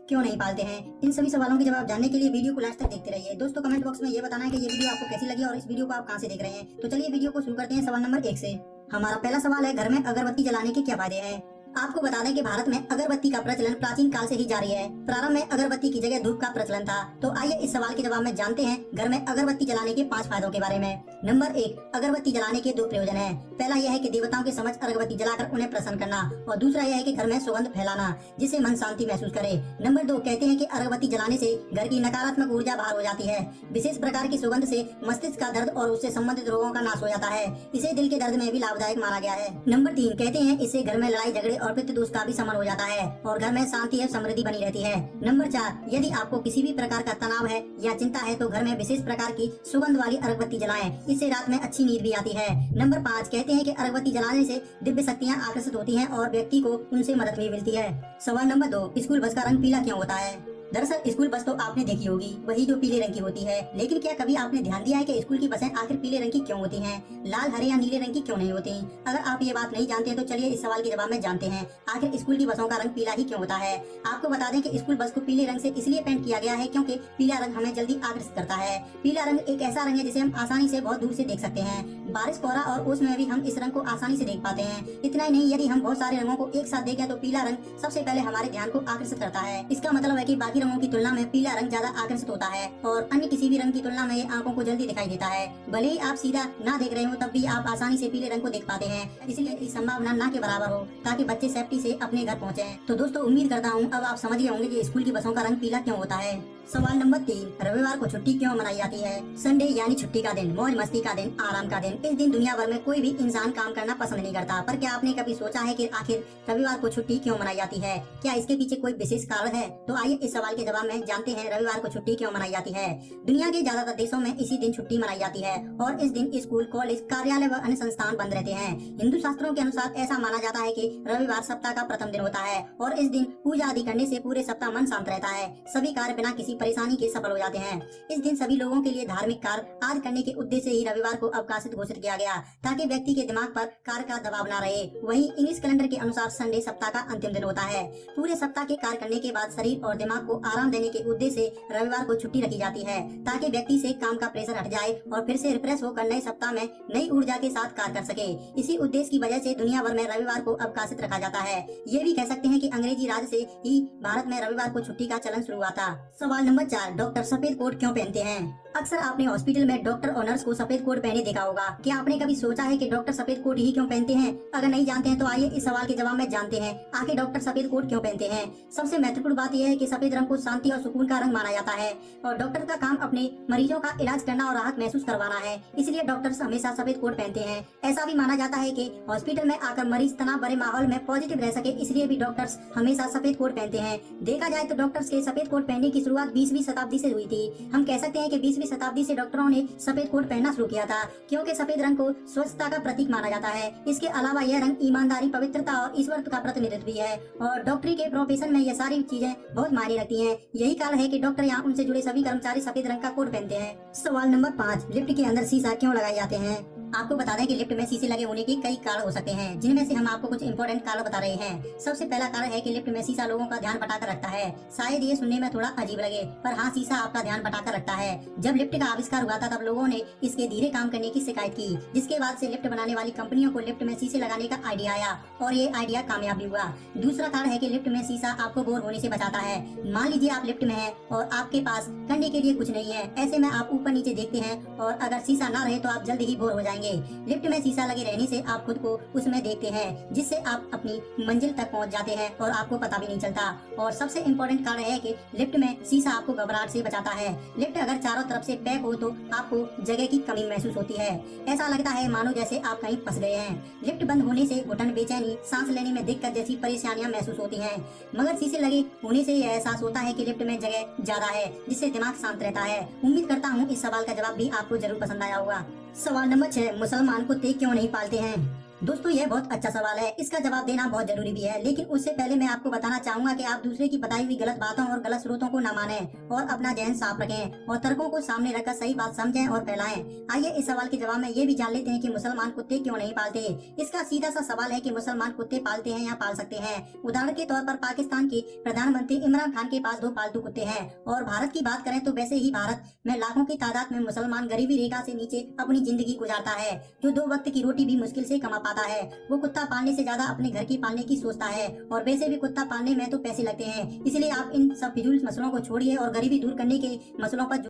क्यों नहीं पालते हैं? इन सभी सवालों के जवाब जानने के लिए वीडियो को लास्ट तक देखते रहिए। दोस्तों कमेंट बॉक्स में ये बताना है कि ये वीडियो आपको कैसी लगी और इस वीडियो को आप कहां से देख रहे हैं। तो चलिए वीडियो को शुरू करते हैं सवाल नंबर 1 से। हमारा पहला सवाल है, घर में अगरबत्ती जलाने के क्या फायदे हैं? आपको बता दें कि भारत में अगरबत्ती का प्रचलन प्राचीन काल से ही जारी है। प्रारंभ में अगरबत्ती की जगह धूप का प्रचलन था। तो आइए इस सवाल के जवाब में जानते हैं घर में अगरबत्ती जलाने के 5 फायदों के बारे में। नंबर 1, अगरबत्ती जलाने के 2 प्रयोजन हैं। पहला यह है कि देवताओं के समक्ष अगरबत्ती जलाकर उन्हें प्रसन्न करना और दूसरा यह है कि घर में सुगंध फैलाना जिससे मन शांति महसूस करे। नंबर 2, कहते हैं कि अगरबत्ती जलाने से घर की नकारात्मक ऊर्जा बाहर हो जाती है। विशेष प्रकार की सुगंध से मस्तिष्क का दर्द और उससे संबंधित रोगों का नाश हो जाता है। इसे दिल के दर्द में भी लाभदायक माना गया है। नंबर 3, कहते हैं इससे घर में लड़ाई झगड़े और पितृ दोष का भी शमन हो जाता है और घर में शांति एवं समृद्धि बनी रहती है। नंबर 4, यदि आपको किसी भी प्रकार का तनाव है या चिंता है तो घर में विशेष प्रकार की सुगंध वाली अगरबत्ती जलाएं। इससे रात में अच्छी नींद भी आती है। नंबर 5, कहते हैं कि अगरबत्ती जलाने से दिव्य शक्तियां आकर्षित होती हैं और व्यक्ति को उनसे मदद भी मिलती है। सवाल नंबर 2, स्कूल बस का रंग पीला क्यों होता है? दरअसल स्कूल बस तो आपने देखी होगी, वही जो पीले रंग की होती है। लेकिन क्या कभी आपने ध्यान दिया है कि स्कूल की बसें आखिर पीले रंग की क्यों होती हैं? लाल, हरे या नीले रंग की क्यों नहीं होती? अगर आप ये बात नहीं जानते हैं तो चलिए इस सवाल के जवाब में जानते हैं आखिर स्कूल की बसों का रंग पीला ही क्यों होता है। आपको बता दें कि स्कूल बस को पीले रंग से इसलिए पेंट किया गया है क्योंकि पीला रंग हमें जल्दी आकर्षित करता है। पीला रंग एक ऐसा रंग है जिसे हम आसानी से बहुत दूर से देख सकते हैं। बारिश, कोहरा और ओस में भी हम इस रंग को आसानी से देख पाते हैं। इतना ही नहीं, यदि हम बहुत सारे रंगों को एक साथ देखें तो पीला रंग सबसे पहले हमारे ध्यान को आकर्षित करता है। इसका मतलब है कि बाकी रंगों की तुलना में पीला रंग ज्यादा आकर्षित होता है और अन्य किसी भी रंग की तुलना में ये आंखों को जल्दी दिखाई देता है। भले ही आप सीधा ना देख रहे हो तब भी आप आसानी से पीले रंग को देख पाते हैं। इसलिए इसकी संभावना ना के बराबर हो ताकि बच्चे सेफ्टी से अपने घर पहुँचे। तो दोस्तों उम्मीद करता हूँ अब आप समझ गए होंगे कि स्कूल की बसों का रंग पीला क्यों होता है। सवाल नंबर 3, रविवार को छुट्टी क्यों मनाई जाती है? संडे यानी छुट्टी का दिन, मौज मस्ती का दिन, आराम का दिन। इस दिन दुनिया भर में कोई भी इंसान काम करना पसंद नहीं करता, पर क्या आपने कभी सोचा है कि आखिर रविवार को छुट्टी क्यों मनाई जाती है? क्या इसके पीछे कोई विशेष कारण है? तो आइए इस सवाल के जवाब में जानते हैं रविवार को छुट्टी क्यों मनाई जाती है। दुनिया के ज्यादातर देशों में इसी दिन छुट्टी मनाई जाती है और इस दिन स्कूल, कॉलेज, कार्यालय व अन्य संस्थान बंद रहते हैं। हिंदू शास्त्रों के अनुसार ऐसा माना जाता है कि रविवार सप्ताह का प्रथम दिन होता है और इस दिन पूजा आदि करने से पूरे सप्ताह मन शांत रहता है। सभी कार्य बिना किसी परेशानी के सफल हो जाते हैं। इस दिन सभी लोगों के लिए धार्मिक कार्य आदि करने के उद्देश्य से ही रविवार को अवकाशित घोषित किया गया ताकि व्यक्ति के दिमाग पर कार्य का दबाव न रहे। वहीं इंग्लिश कैलेंडर के अनुसार संडे सप्ताह का अंतिम दिन होता है। पूरे सप्ताह के कार्य करने के बाद शरीर और दिमाग को आराम देने के उद्देश्य से रविवार को छुट्टी रखी जाती है ताकि व्यक्ति से काम का प्रेशर हट जाए और फिर से रिफ्रेश होकर नए सप्ताह में नई ऊर्जा के साथ कार्य कर सके। इसी उद्देश्य की वजह से दुनिया भर में रविवार को अवकाशित रखा जाता है। ये भी कह सकते हैं कि अंग्रेजी राज से ही भारत में रविवार को छुट्टी का चलन शुरू हुआ था। सवाल नंबर 4, डॉक्टर सफेद कोट क्यों पहनते हैं? अक्सर आपने हॉस्पिटल में डॉक्टर और नर्स को सफेद कोट पहने देखा होगा। क्या आपने कभी सोचा है कि डॉक्टर सफेद कोट ही क्यों पहनते हैं? अगर नहीं जानते हैं तो आइए इस सवाल के जवाब में जानते हैं आखिर डॉक्टर सफेद कोट क्यों पहनते हैं। सबसे महत्वपूर्ण बात यह है कि सफेद रंग को शांति और सुकून का रंग माना जाता है और डॉक्टर का काम अपने मरीजों का इलाज करना और राहत महसूस करवाना है। इसलिए डॉक्टर्स हमेशा सफेद कोट पहनते हैं। ऐसा भी माना जाता है कि हॉस्पिटल में आकर मरीज तनाव भरे माहौल में पॉजिटिव रह सके, इसलिए भी डॉक्टर्स हमेशा सफेद कोट पहनते हैं। देखा जाए तो डॉक्टर्स के सफेद कोट पहनने की शुरुआत 20वीं शताब्दी से हुई थी। हम कह सकते हैं कि 20वीं शताब्दी से डॉक्टरों ने सफेद कोट पहनना शुरू किया था क्योंकि सफेद रंग को स्वच्छता का प्रतीक माना जाता है। इसके अलावा यह रंग ईमानदारी, पवित्रता और ईश्वरत्व का प्रतिनिधित्व भी है और डॉक्टरी के प्रोफेशन में यह सारी चीजें बहुत मायने रखती हैं। यही कारण है कि डॉक्टर या उनसे जुड़े सभी कर्मचारी सफेद रंग का कोट पहनते हैं। सवाल नंबर 5, लिफ्ट के अंदर शीशा क्यों लगाए जाते हैं? आपको बता दें कि लिफ्ट में शीशे लगे होने के कई कारण हो सकते हैं, जिनमें से हम आपको कुछ इंपॉर्टेंट कारण बता रहे हैं। सबसे पहला कारण है कि लिफ्ट में शीशा लोगों का ध्यान भटका रखता है। शायद ये सुनने में थोड़ा अजीब लगे, पर हाँ, शीशा आपका ध्यान भटका रखता है। जब लिफ्ट का आविष्कार हुआ था तब लोगों ने इसके धीरे काम करने की शिकायत की, जिसके बाद से लिफ्ट बनाने वाली कंपनियों को लिफ्ट में शीशे लगाने का आइडिया आया और ये आइडिया कामयाब भी हुआ। दूसरा कारण है कि लिफ्ट में शीशा आपको बोर होने से बचाता है। मान लीजिए आप लिफ्ट में हैं और आपके पास करने के लिए कुछ नहीं है, ऐसे में आप ऊपर नीचे देखते हैं और अगर शीशा ना रहे तो आप जल्द ही बोर हो जाएंगे। लिफ्ट में शीशा लगे रहने से आप खुद को उसमें देखते हैं, जिससे आप अपनी मंजिल तक पहुंच जाते हैं और आपको पता भी नहीं चलता। और सबसे इम्पोर्टेंट कारण है कि लिफ्ट में शीशा आपको घबराहट से बचाता है। लिफ्ट अगर चारों तरफ से पैक हो तो आपको जगह की कमी महसूस होती है। ऐसा लगता है मानो जैसे आप कहीं फंस गए हैं। लिफ्ट बंद होने से घुटन, बेचैनी, सांस लेने में दिक्कत जैसी परेशानियां महसूस होती हैं। मगर शीशे लगे होने से यह एहसास होता है कि लिफ्ट में जगह ज्यादा है, जिससे दिमाग शांत रहता है। उम्मीद करता हूँ इस सवाल का जवाब भी आपको जरूर पसंद आया होगा। सवाल नंबर 6, मुसलमान कुत्ते क्यों नहीं पालते हैं? दोस्तों यह बहुत अच्छा सवाल है, इसका जवाब देना बहुत जरूरी भी है, लेकिन उससे पहले मैं आपको बताना चाहूंगा कि आप दूसरे की बताई हुई गलत बातों और गलत स्रोतों को न मानें और अपना जहन साफ रखें और तर्कों को सामने रखकर सही बात समझें और फैलाएं। आइए इस सवाल के जवाब में ये भी जान लेते हैं कि मुसलमान कुत्ते क्यों नहीं पालते। इसका सीधा सा सवाल है कि मुसलमान कुत्ते पालते हैं या पाल सकते हैं। उदाहरण के तौर पर पाकिस्तान के प्रधानमंत्री इमरान खान के पास 2 पालतू कुत्ते हैं। और भारत की बात करें तो वैसे ही भारत में लाखों की तादाद में मुसलमान गरीबी रेखा से नीचे अपनी जिंदगी गुजारता है, जो 2 वक्त की रोटी भी मुश्किल से कमा पाता है। वो कुत्ता पालने से ज्यादा अपने घर की पालने की सोचता है, और वैसे भी कुत्ता पालने में तो पैसे लगते हैं। इसलिए आप इन सब फिजूल मसलों को छोड़िए और गरीबी दूर करने के मसलों पर